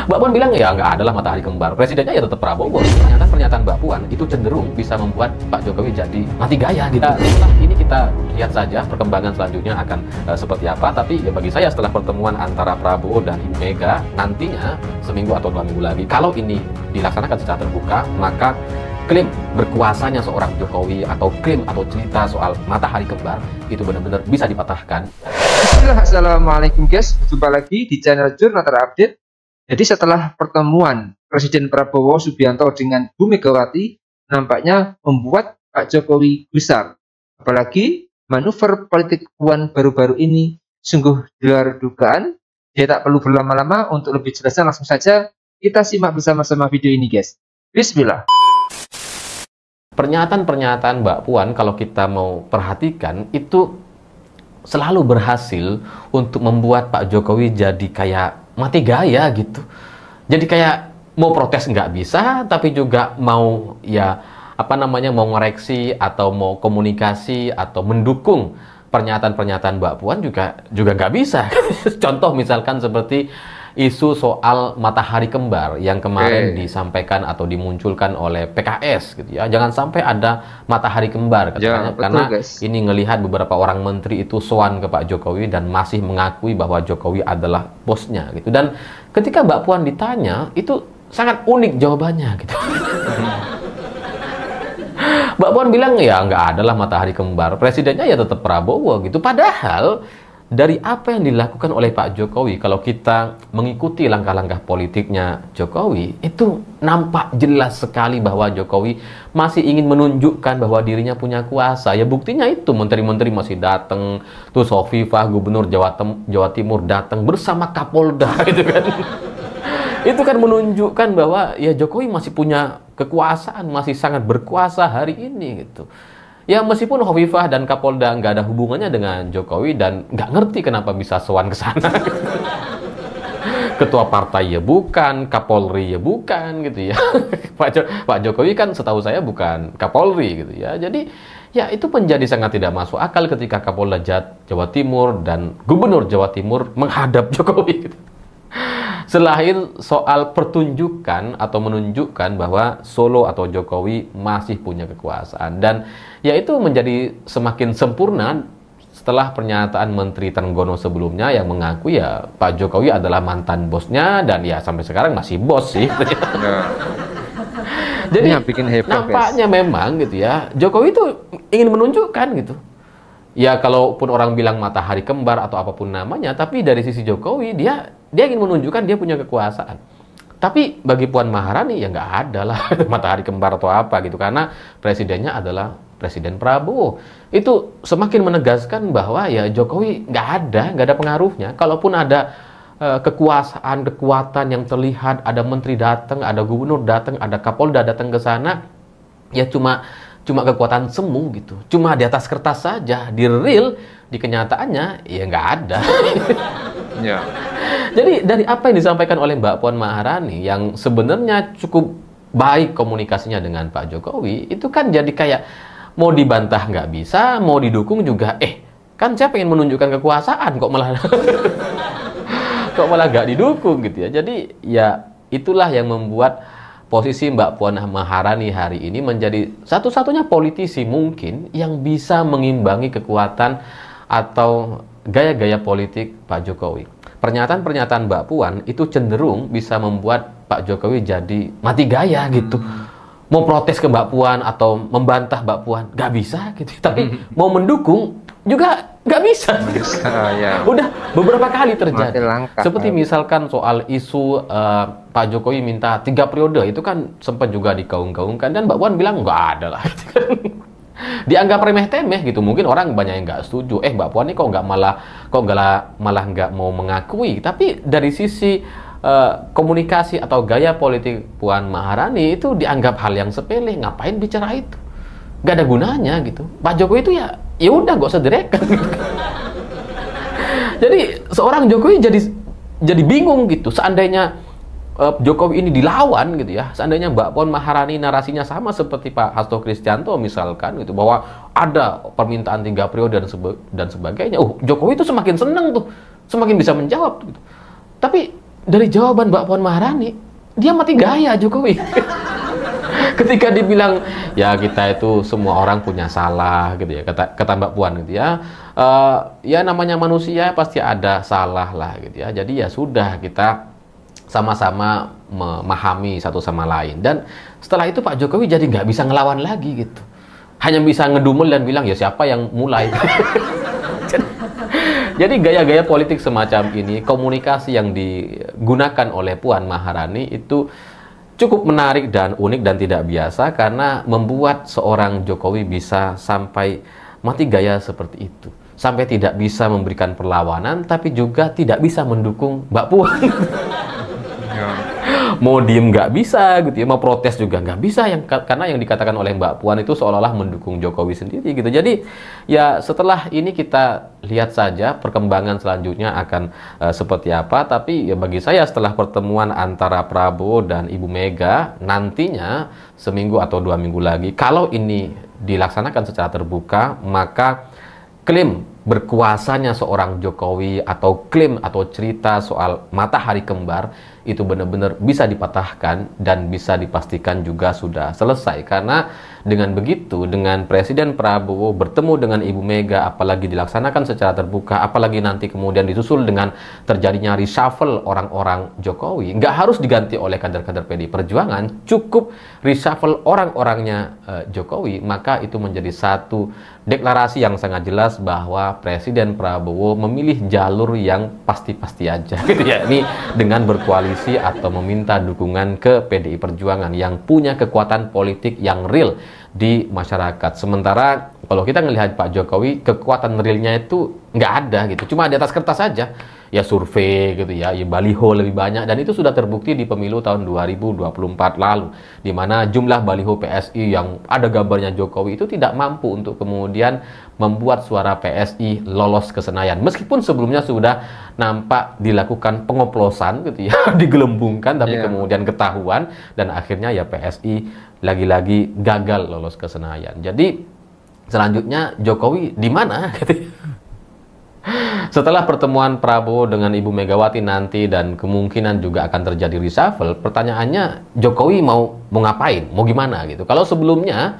Mbak Puan bilang ya nggak adalah matahari kembar. Presidennya ya tetap Prabowo. Pernyataan Mbak Puan itu cenderung bisa membuat Pak Jokowi jadi mati gaya gitu. Setelah ini kita lihat saja perkembangan selanjutnya akan seperti apa. Tapi ya bagi saya setelah pertemuan antara Prabowo dan Ibu Mega nantinya seminggu atau 2 minggu lagi, kalau ini dilaksanakan secara terbuka, maka klaim berkuasanya seorang Jokowi atau klaim atau cerita soal matahari kembar itu benar-benar bisa dipatahkan. Assalamualaikum guys, jumpa lagi di channel Jurnal Terupdate. Jadi setelah pertemuan Presiden Prabowo Subianto dengan Bu Megawati nampaknya membuat Pak Jokowi gusar. Apalagi manuver politik Puan baru-baru ini sungguh di luar dugaan. Dia tak perlu berlama-lama, untuk lebih jelasnya langsung saja kita simak bersama-sama video ini guys. Bismillah. Pernyataan-pernyataan Mbak Puan kalau kita mau perhatikan itu selalu berhasil untuk membuat Pak Jokowi jadi kayak mati gaya gitu. Jadi kayak mau protes nggak bisa, tapi juga mau mau ngoreksi atau mau komunikasi atau mendukung pernyataan-pernyataan Mbak Puan juga nggak bisa. Contoh misalkan seperti isu soal matahari kembar yang kemarin disampaikan atau dimunculkan oleh PKS gitu ya. Jangan sampai ada matahari kembar katanya, karena ini ngelihat beberapa orang menteri itu sowan ke Pak Jokowi dan masih mengakui bahwa Jokowi adalah bosnya gitu. Dan ketika Mbak Puan ditanya, itu sangat unik jawabannya gitu. Mbak Puan bilang ya nggak adalah matahari kembar, presidennya ya tetap Prabowo gitu. Padahal dari apa yang dilakukan oleh Pak Jokowi, kalau kita mengikuti langkah-langkah politiknya Jokowi, itu nampak jelas sekali bahwa Jokowi masih ingin menunjukkan bahwa dirinya punya kuasa. Ya buktinya itu, menteri-menteri masih datang, tuh Hovifah, Gubernur Jawa Timur datang bersama Kapolda gitu kan. Itu kan menunjukkan bahwa ya Jokowi masih punya kekuasaan, masih sangat berkuasa hari ini gitu. Ya meskipun Hovifah dan Kapolda nggak ada hubungannya dengan Jokowi dan nggak ngerti kenapa bisa sowan ke sana. Ketua partai ya bukan, Kapolri ya bukan gitu ya. Pak Jokowi kan setahu saya bukan Kapolri gitu ya. Jadi ya itu menjadi sangat tidak masuk akal ketika Kapolda Jawa Timur dan Gubernur Jawa Timur menghadap Jokowi gitu. Selain soal pertunjukan atau menunjukkan bahwa Solo atau Jokowi masih punya kekuasaan, dan ya itu menjadi semakin sempurna setelah pernyataan Menteri Trenggono sebelumnya yang mengaku ya Pak Jokowi adalah mantan bosnya dan ya sampai sekarang masih bos sih. Jadi yang bikin heboh, nampaknya memang gitu ya Jokowi itu ingin menunjukkan gitu. Ya kalaupun orang bilang matahari kembar atau apapun namanya, tapi dari sisi Jokowi dia ingin menunjukkan dia punya kekuasaan. Tapi bagi Puan Maharani ya nggak ada lah matahari kembar atau apa gitu, karena presidennya adalah Presiden Prabowo. Itu semakin menegaskan bahwa ya Jokowi nggak ada pengaruhnya. Kalaupun ada kekuasaan, kekuatan yang terlihat, ada menteri datang, ada gubernur datang, ada Kapolda datang ke sana, ya cuma kekuatan semu gitu, cuma di atas kertas saja. Di real, di kenyataannya ya nggak ada. Ya. Jadi dari apa yang disampaikan oleh Mbak Puan Maharani yang sebenarnya cukup baik komunikasinya dengan Pak Jokowi, itu kan jadi kayak mau dibantah nggak bisa, mau didukung juga kan saya pengen menunjukkan kekuasaan kok malah nggak didukung gitu ya. Jadi ya itulah yang membuat posisi Mbak Puan Maharani hari ini menjadi satu-satunya politisi mungkin yang bisa mengimbangi kekuatan atau gaya-gaya politik Pak Jokowi. Pernyataan-pernyataan Mbak Puan itu cenderung bisa membuat Pak Jokowi jadi mati gaya gitu. Mau protes ke Mbak Puan atau membantah Mbak Puan nggak bisa gitu. Tapi mau mendukung juga nggak bisa. Udah beberapa kali terjadi. Seperti misalkan soal isu Pak Jokowi minta 3 periode, itu kan sempat juga digaung-gaungkan dan Mbak Puan bilang nggak ada lah. Dianggap remeh-temeh gitu. Mungkin orang banyak yang nggak setuju. Mbak Puan ini kok malah nggak mau mengakui. Tapi dari sisi komunikasi atau gaya politik Puan Maharani itu dianggap hal yang sepele. Ngapain bicara itu? Nggak ada gunanya gitu. Pak Jokowi itu ya udah nggak usah direkan gitu. Jadi seorang Jokowi jadi bingung gitu. Seandainya Jokowi ini dilawan gitu ya, seandainya Mbak Puan Maharani narasinya sama seperti Pak Hasto Kristianto misalkan gitu, bahwa ada permintaan 3 periode dan sebagainya, Jokowi itu semakin seneng tuh, semakin bisa menjawab gitu. Tapi dari jawaban Mbak Puan Maharani, dia mati gaya Jokowi. Ketika dibilang ya kita itu semua orang punya salah gitu ya, kata Mbak Puan gitu ya, ya namanya manusia pasti ada salah lah gitu ya. Jadi ya sudah, kita sama-sama memahami satu sama lain. Dan setelah itu Pak Jokowi jadi nggak bisa ngelawan lagi gitu, hanya bisa ngedumel dan bilang ya siapa yang mulai. Jadi gaya-gaya politik semacam ini, komunikasi yang digunakan oleh Puan Maharani itu cukup menarik dan unik dan tidak biasa, karena membuat seorang Jokowi bisa sampai mati gaya seperti itu. Sampai tidak bisa memberikan perlawanan, tapi juga tidak bisa mendukung Mbak Puan. Mau diem nggak bisa gitu ya, mau protes juga nggak bisa, karena yang dikatakan oleh Mbak Puan itu seolah-olah mendukung Jokowi sendiri gitu. Jadi ya setelah ini kita lihat saja perkembangan selanjutnya akan seperti apa. Tapi ya bagi saya, setelah pertemuan antara Prabowo dan Ibu Mega nantinya seminggu atau 2 minggu lagi, kalau ini dilaksanakan secara terbuka, maka klaim berkuasanya seorang Jokowi atau klaim atau cerita soal matahari kembar itu benar-benar bisa dipatahkan dan bisa dipastikan juga sudah selesai. Karena dengan begitu, dengan Presiden Prabowo bertemu dengan Ibu Mega, apalagi dilaksanakan secara terbuka, apalagi nanti kemudian disusul dengan terjadinya reshuffle orang-orang Jokowi, nggak harus diganti oleh kader-kader PDI Perjuangan, cukup reshuffle orang-orangnya Jokowi, maka itu menjadi satu deklarasi yang sangat jelas bahwa Presiden Prabowo memilih jalur yang pasti-pasti aja gitu ya, ini dengan berkoalisi atau meminta dukungan ke PDI Perjuangan yang punya kekuatan politik yang real di masyarakat. Sementara kalau kita melihat Pak Jokowi, kekuatan realnya itu nggak ada gitu, cuma di atas kertas saja. Ya survei gitu ya, baliho lebih banyak, dan itu sudah terbukti di pemilu tahun 2024 lalu, di mana jumlah baliho PSI yang ada gambarnya Jokowi itu tidak mampu untuk kemudian membuat suara PSI lolos ke Senayan, meskipun sebelumnya sudah nampak dilakukan pengoplosan gitu ya, digelembungkan, tapi kemudian ketahuan dan akhirnya ya PSI lagi-lagi gagal lolos ke Senayan. Jadi selanjutnya Jokowi di mana gitu ya? Setelah pertemuan Prabowo dengan Ibu Megawati nanti dan kemungkinan juga akan terjadi reshuffle, pertanyaannya Jokowi mau ngapain, mau gimana gitu. Kalau sebelumnya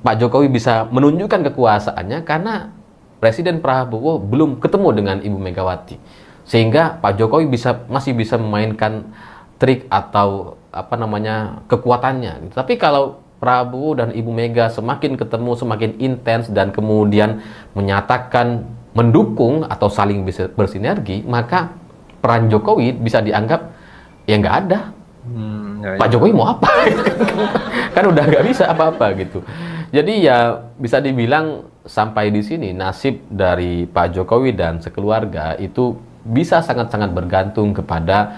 Pak Jokowi bisa menunjukkan kekuasaannya karena Presiden Prabowo belum ketemu dengan Ibu Megawati, sehingga Pak Jokowi masih bisa memainkan trik atau apa namanya kekuatannya gitu. Tapi kalau Prabowo dan Ibu Mega semakin ketemu, semakin intens dan kemudian menyatakan mendukung atau saling bisa bersinergi, maka peran Jokowi bisa dianggap ya nggak ada. Pak Jokowi mau apa? Kan udah nggak bisa apa-apa gitu. Jadi ya bisa dibilang sampai di sini nasib dari Pak Jokowi dan sekeluarga itu bisa sangat-sangat bergantung kepada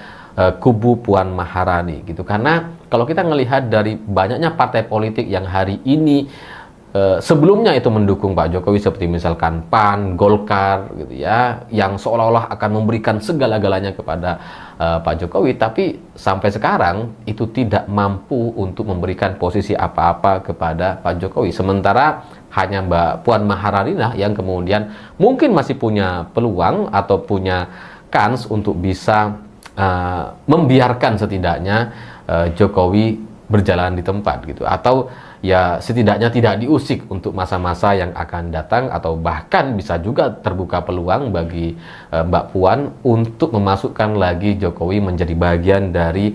kubu Puan Maharani gitu. Karena kalau kita melihat dari banyaknya partai politik yang hari ini sebelumnya itu mendukung Pak Jokowi, seperti misalkan PAN, Golkar gitu ya, yang seolah-olah akan memberikan segala-galanya kepada Pak Jokowi, tapi sampai sekarang itu tidak mampu untuk memberikan posisi apa-apa kepada Pak Jokowi. Sementara hanya Mbak Puan Maharani lah yang kemudian mungkin masih punya peluang atau punya kans untuk bisa membiarkan setidaknya Jokowi berjalan di tempat gitu, atau ya setidaknya tidak diusik untuk masa-masa yang akan datang, atau bahkan bisa juga terbuka peluang bagi Mbak Puan untuk memasukkan lagi Jokowi menjadi bagian dari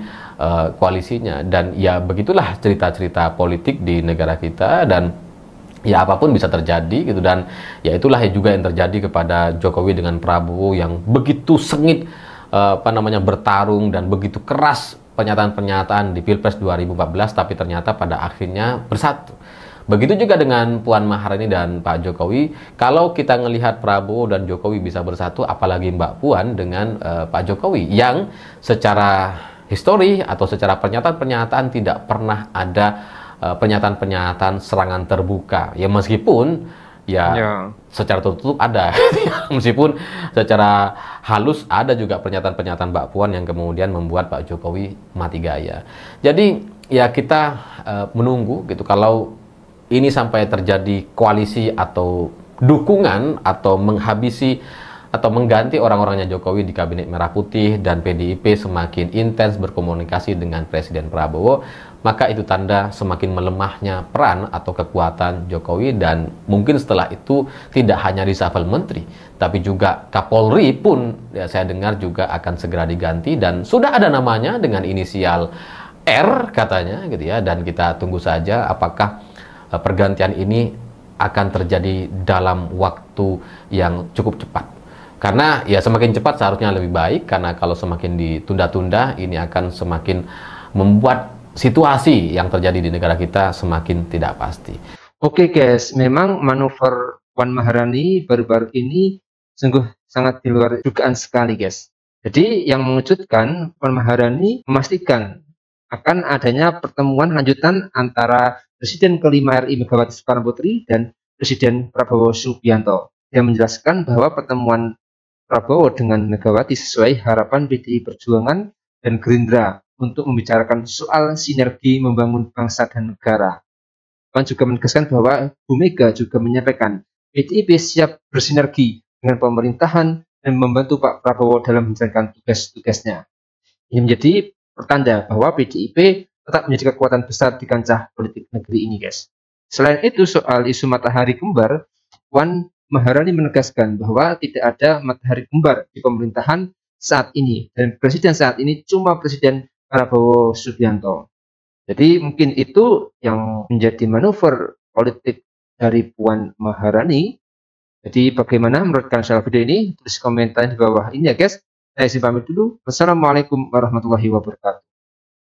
koalisinya. Dan ya begitulah cerita-cerita politik di negara kita, dan ya apapun bisa terjadi gitu. Dan ya itulah juga yang terjadi kepada Jokowi dengan Prabowo yang begitu sengit bertarung dan begitu keras pernyataan-pernyataan di Pilpres 2014, tapi ternyata pada akhirnya bersatu. Begitu juga dengan Puan Maharani dan Pak Jokowi. Kalau kita melihat Prabowo dan Jokowi bisa bersatu, apalagi Mbak Puan dengan Pak Jokowi, yang secara histori atau secara pernyataan-pernyataan tidak pernah ada pernyataan-pernyataan serangan terbuka. Ya meskipun secara tertutup ada, meskipun secara halus ada juga pernyataan-pernyataan Mbak Puan yang kemudian membuat Pak Jokowi mati gaya. Jadi ya kita menunggu gitu, kalau ini sampai terjadi koalisi atau dukungan atau menghabisi atau mengganti orang-orangnya Jokowi di Kabinet Merah Putih dan PDIP semakin intens berkomunikasi dengan Presiden Prabowo, maka itu tanda semakin melemahnya peran atau kekuatan Jokowi, dan mungkin setelah itu tidak hanya reshuffle menteri, tapi juga Kapolri pun ya, saya dengar juga akan segera diganti dan sudah ada namanya dengan inisial R katanya gitu ya, dan kita tunggu saja apakah pergantian ini akan terjadi dalam waktu yang cukup cepat. Karena ya semakin cepat seharusnya lebih baik, karena kalau semakin ditunda-tunda ini akan semakin membuat situasi yang terjadi di negara kita semakin tidak pasti. Oke guys, memang manuver Puan Maharani baru-baru ini sungguh sangat di luar dugaan sekali guys. Jadi yang mengejutkan, Puan Maharani memastikan akan adanya pertemuan lanjutan antara Presiden kelima RI Megawati Soekarno Putri dan Presiden Prabowo Subianto. Dia menjelaskan bahwa pertemuan Prabowo dengan Megawati sesuai harapan PDI Perjuangan dan Gerindra untuk membicarakan soal sinergi membangun bangsa dan negara. Puan juga menegaskan bahwa Bu Mega juga menyampaikan PDIP siap bersinergi dengan pemerintahan dan membantu Pak Prabowo dalam menjalankan tugas-tugasnya. Ini menjadi pertanda bahwa PDIP tetap menjadi kekuatan besar di kancah politik negeri ini, guys. Selain itu, soal isu matahari kembar, Puan Maharani menegaskan bahwa tidak ada matahari kembar di pemerintahan saat ini, dan presiden saat ini cuma Presiden Prabowo Subianto. Jadi mungkin itu yang menjadi manuver politik dari Puan Maharani. Jadi bagaimana menurut kalian soal video ini? Tulis komentar di bawah ini ya guys. Saya pamit dulu. Wassalamualaikum warahmatullahi wabarakatuh.